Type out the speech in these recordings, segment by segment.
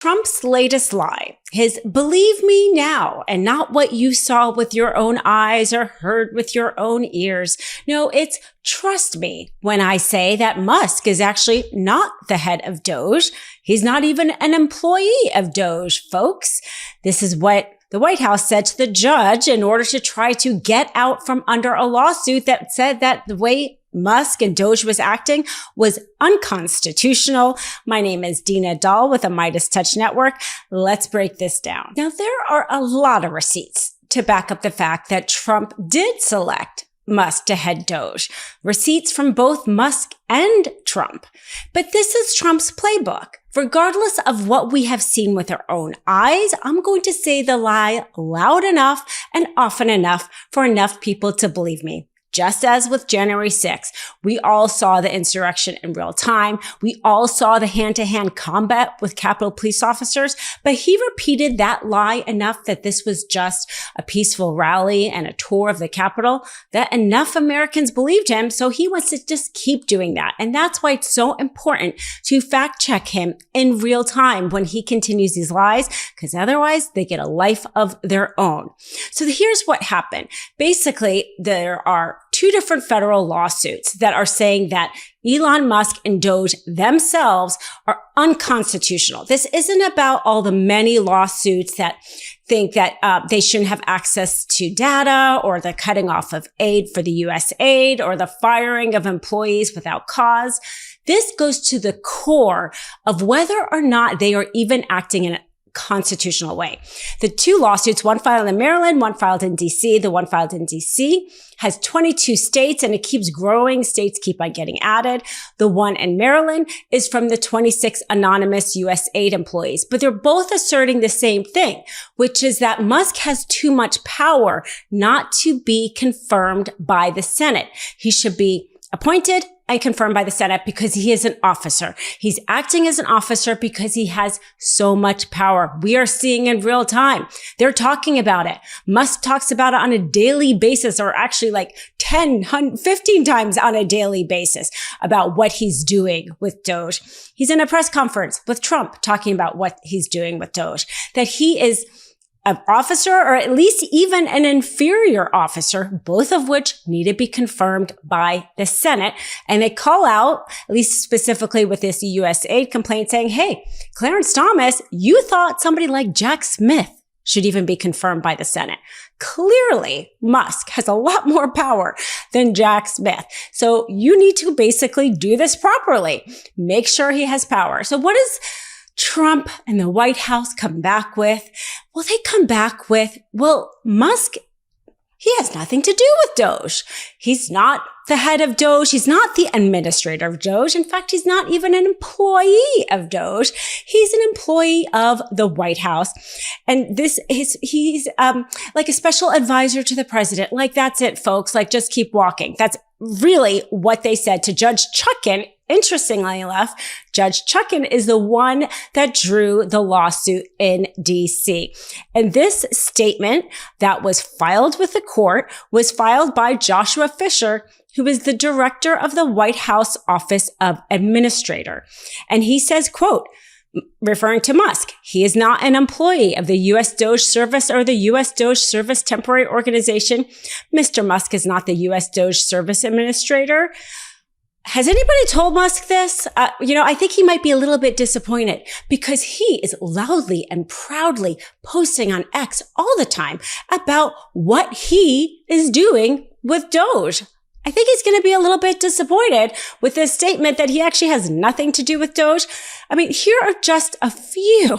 Trump's latest lie, his believe me now and not what you saw with your own eyes or heard with your own ears. No, it's trust me when I say that Musk is actually not the head of DOGE. He's not even an employee of DOGE, folks. This is what the White House said to the judge in order to try to get out from under a lawsuit that said that the way Musk and DOGE was acting was unconstitutional. My name is Dina Doll with the MeidasTouch Network. Let's break this down. Now, there are a lot of receipts to back up the fact that Trump did select Musk to head DOGE. Receipts from both Musk and Trump. But this is Trump's playbook. Regardless of what we have seen with our own eyes, I'm going to say the lie loud enough and often enough for enough people to believe me. Just as with January 6th, we all saw the insurrection in real time. We all saw the hand-to-hand combat with Capitol police officers, but he repeated that lie enough that this was just a peaceful rally and a tour of the Capitol that enough Americans believed him. So he wants to just keep doing that. And that's why it's so important to fact check him in real time when he continues these lies, because otherwise they get a life of their own. So here's what happened. Basically, there are two different federal lawsuits that are saying that Elon Musk and DOGE themselves are unconstitutional. This isn't about all the many lawsuits that think that they shouldn't have access to data, or the cutting off of aid for the U.S. aid, or the firing of employees without cause. This goes to the core of whether or not they are even acting in a constitutional way. The two lawsuits, one filed in Maryland, one filed in DC. The one filed in DC has 22 states and it keeps growing. States keep on getting added. The one in Maryland is from the 26 anonymous U.S. aid employees, but they're both asserting the same thing, which is that Musk has too much power not to be confirmed by the Senate. He should be appointed and confirmed by the Senate because he is an officer. He's acting as an officer because he has so much power. We are seeing in real time. They're talking about it. Musk talks about it on a daily basis, or actually like 10, 15 times on a daily basis about what he's doing with DOGE. He's in a press conference with Trump talking about what he's doing with DOGE, that he is an officer, or at least even an inferior officer, both of which need to be confirmed by the Senate. And they call out, at least specifically with this U.S. aid complaint, saying, hey, Clarence Thomas, you thought somebody like Jack Smith should even be confirmed by the Senate. Clearly, Musk has a lot more power than Jack Smith. So you need to basically do this properly. Make sure he has power. So what is Trump and the White House come back with? Well, they come back with, well, Musk, he has nothing to do with DOGE. He's not the head of DOGE. He's not the administrator of DOGE. In fact, he's not even an employee of DOGE. He's an employee of the White House. And he's like a special advisor to the president. Like, that's it, folks. Like, just keep walking. That's really what they said to Judge Chutkan. Interestingly enough, Judge Chutkan is the one that drew the lawsuit in DC. And this statement that was filed with the court was filed by Joshua Fisher, who is the director of the White House Office of Administrator. And he says, quote, referring to Musk, he is not an employee of the U.S. DOGE Service or the U.S. DOGE Service Temporary Organization. Mr. Musk is not the U.S. DOGE Service Administrator. Has anybody told Musk this? I think he might be a little bit disappointed because he is loudly and proudly posting on X all the time about what he is doing with DOGE. I think he's going to be a little bit disappointed with this statement that he actually has nothing to do with DOGE. I mean, here are just a few.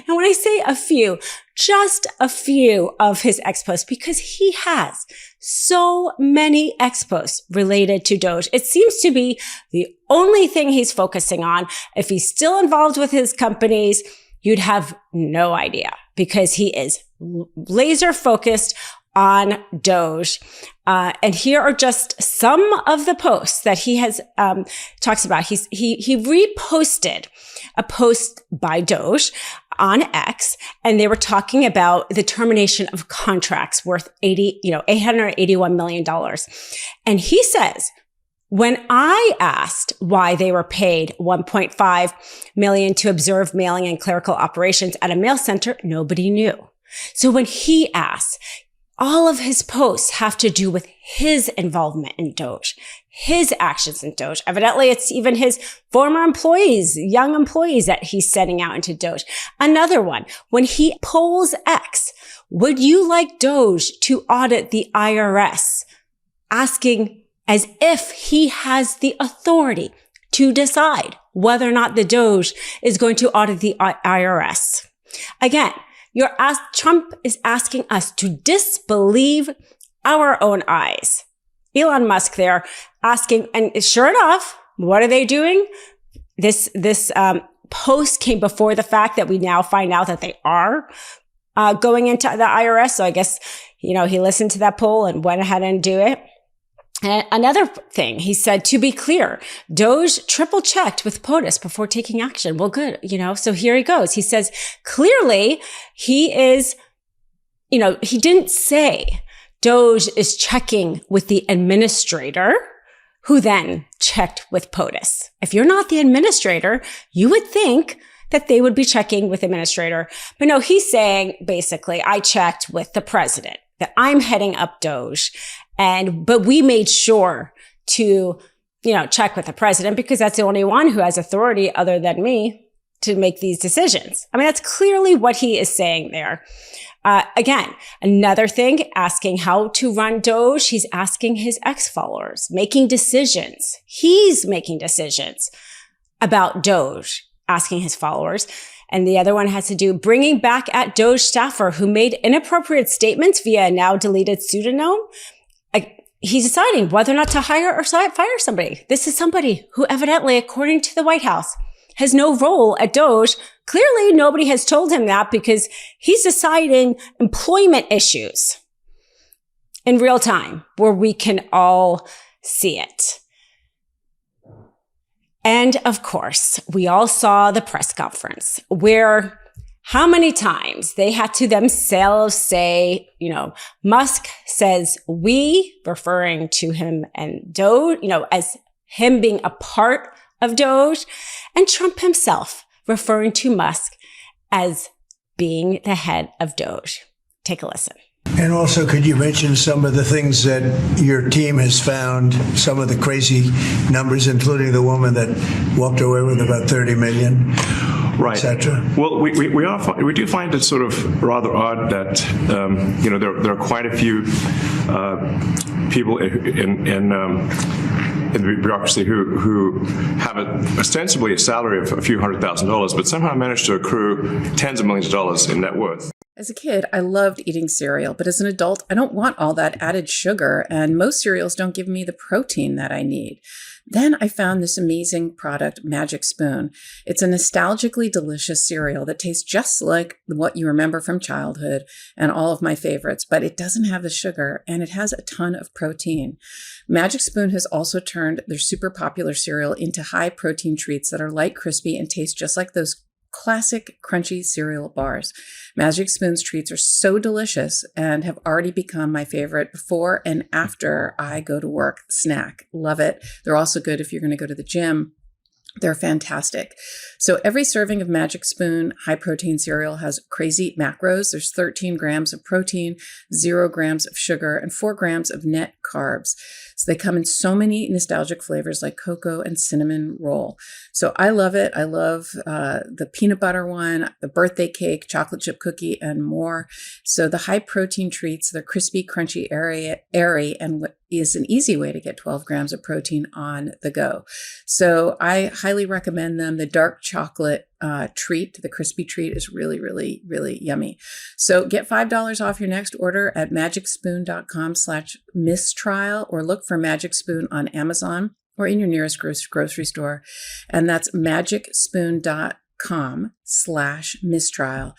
And when I say a few, just a few of his X posts, because he has so many X posts related to DOGE. It seems to be the only thing he's focusing on. If he's still involved with his companies, you'd have no idea, because he is laser focused on DOGE. And here are just some of the posts that he has talks about. He reposted a post by DOGE on X, and they were talking about the termination of contracts worth $881 million. And he says, When I asked why they were paid $1.5 million to observe mailing and clerical operations at a mail center, nobody knew. So when he asked, all of his posts have to do with his involvement in DOGE, his actions in DOGE. Evidently, it's even his former employees, young employees that he's sending out into DOGE. Another one, when he polls X, would you like DOGE to audit the IRS? Asking as if he has the authority to decide whether or not the DOGE is going to audit the IRS. Again, Trump is asking us to disbelieve our own eyes. Elon Musk there asking, and sure enough, what are they doing? This post came before the fact that we now find out that they are going into the IRS. So I guess, he listened to that poll and went ahead and do it. And another thing, he said, to be clear, DOGE triple checked with POTUS before taking action. Well, good. So here he goes. He says, clearly he is, he didn't say DOGE is checking with the administrator who then checked with POTUS. If you're not the administrator, you would think that they would be checking with the administrator. But no, he's saying basically, I checked with the president, that I'm heading up DOGE. But we made sure to, check with the president because that's the only one who has authority other than me to make these decisions. I mean, that's clearly what he is saying there. Again, another thing, asking how to run DOGE. He's asking his ex-followers, making decisions. He's making decisions about DOGE, asking his followers. And the other one has to do bringing back at DOGE staffer who made inappropriate statements via a now deleted pseudonym. He's deciding whether or not to hire or fire somebody. This is somebody who evidently, according to the White House, has no role at DOGE. Clearly, nobody has told him that because he's deciding employment issues in real time where we can all see it. And of course, we all saw the press conference where how many times they had to themselves say, Musk says we, referring to him and DOGE, as him being a part of DOGE, and Trump himself referring to Musk as being the head of DOGE. Take a listen. And also, could you mention some of the things that your team has found, some of the crazy numbers, including the woman that walked away with about 30 million? Right. Etc. Well, we do find it sort of rather odd that there are quite a few people in the bureaucracy who have ostensibly a salary of a few $100,000, but somehow manage to accrue tens of millions of dollars in net worth. As a kid, I loved eating cereal, but as an adult, I don't want all that added sugar, and most cereals don't give me the protein that I need. Then I found this amazing product, Magic Spoon. It's a nostalgically delicious cereal that tastes just like what you remember from childhood and all of my favorites, but it doesn't have the sugar and it has a ton of protein. Magic Spoon has also turned their super popular cereal into high protein treats that are light, crispy, and taste just like those classic crunchy cereal bars. Magic Spoon's treats are so delicious and have already become my favorite before and after I go to work snack. Love it. They're also good if you're going to go to the gym. They're fantastic. So every serving of Magic Spoon high protein cereal has crazy macros. There's 13 grams of protein, 0 grams of sugar, and 4 grams of net carbs. So they come in so many nostalgic flavors like cocoa and cinnamon roll. So I love it. I love the peanut butter one, the birthday cake, chocolate chip cookie, and more. So the high protein treats, they're crispy, crunchy, airy, and is an easy way to get 12 grams of protein on the go. So I highly recommend them. The dark chocolate treat, the crispy treat, is really, really, really yummy. So get $5 off your next order at magicspoon.com/mistrial, or look for Magic Spoon on Amazon or in your nearest grocery store. And that's magicspoon.com/mistrial, MISSTRIAL,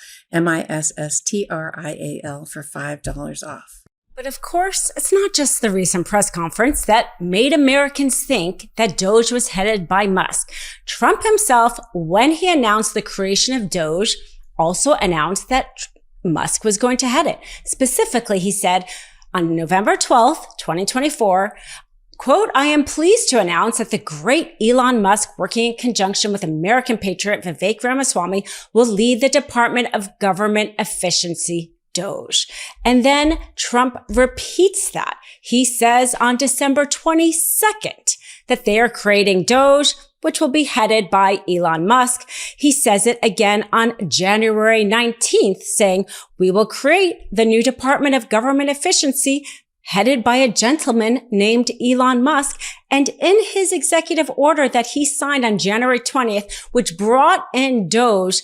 for $5 off. But of course, it's not just the recent press conference that made Americans think that DOGE was headed by Musk. Trump himself, when he announced the creation of DOGE, also announced that Musk was going to head it. Specifically, he said on November 12th, 2024, Quote, I am pleased to announce that the great Elon Musk, working in conjunction with American patriot Vivek Ramaswamy, will lead the Department of Government Efficiency, DOGE. And then Trump repeats that. He says on December 22nd that they are creating DOGE, which will be headed by Elon Musk. He says it again on January 19th, saying, we will create the new Department of Government Efficiency headed by a gentleman named Elon Musk. And in his executive order that he signed on January 20th, which brought in DOGE,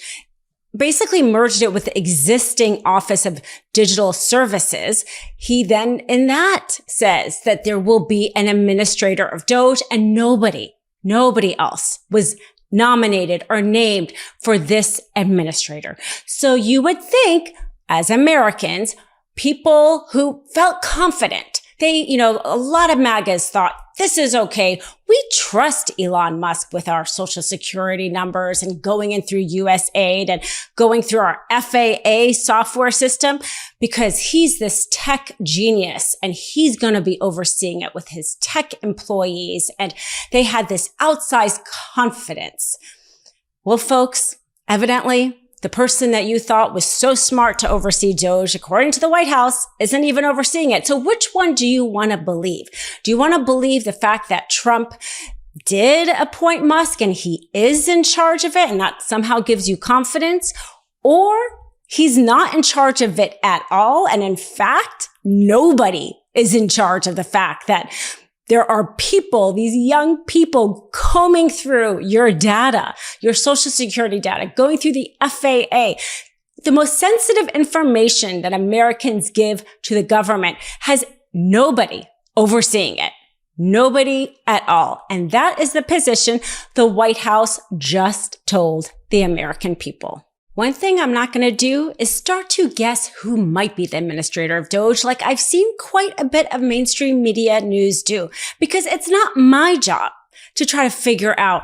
basically merged it with the existing Office of Digital Services. He then in that says that there will be an administrator of DOGE, and nobody else was nominated or named for this administrator. So you would think, as Americans, people who felt confident, a lot of MAGAs thought, this is okay. We trust Elon Musk with our social security numbers and going in through USAID and going through our FAA software system because he's this tech genius and he's going to be overseeing it with his tech employees. And they had this outsized confidence. Well, folks, evidently, the person that you thought was so smart to oversee DOGE, according to the White House, isn't even overseeing it. So which one do you want to believe? Do you want to believe the fact that Trump did appoint Musk and he is in charge of it and that somehow gives you confidence? Or he's not in charge of it at all. And in fact, nobody is in charge of the fact that there are people, these young people combing through your data, your social security data, going through the FAA. The most sensitive information that Americans give to the government has nobody overseeing it. Nobody at all. And that is the position the White House just told the American people. One thing I'm not going to do is start to guess who might be the administrator of DOGE, like I've seen quite a bit of mainstream media news do, because it's not my job to try to figure out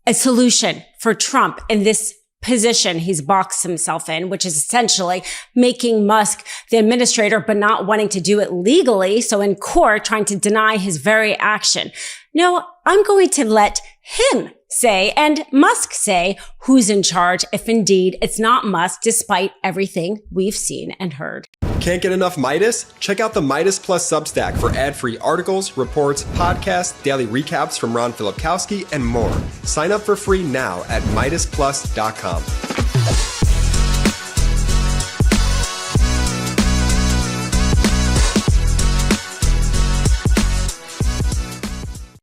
a solution for Trump in this position he's boxed himself in, which is essentially making Musk the administrator, but not wanting to do it legally. So in court, trying to deny his very action. No, I'm going to let him say and Musk say who's in charge if indeed it's not Musk, despite everything we've seen and heard. Can't get enough Meidas? Check out the Meidas Plus Substack for ad-free articles, reports, podcasts, daily recaps from Ron Filipkowski, and more. Sign up for free now at MeidasPlus.com.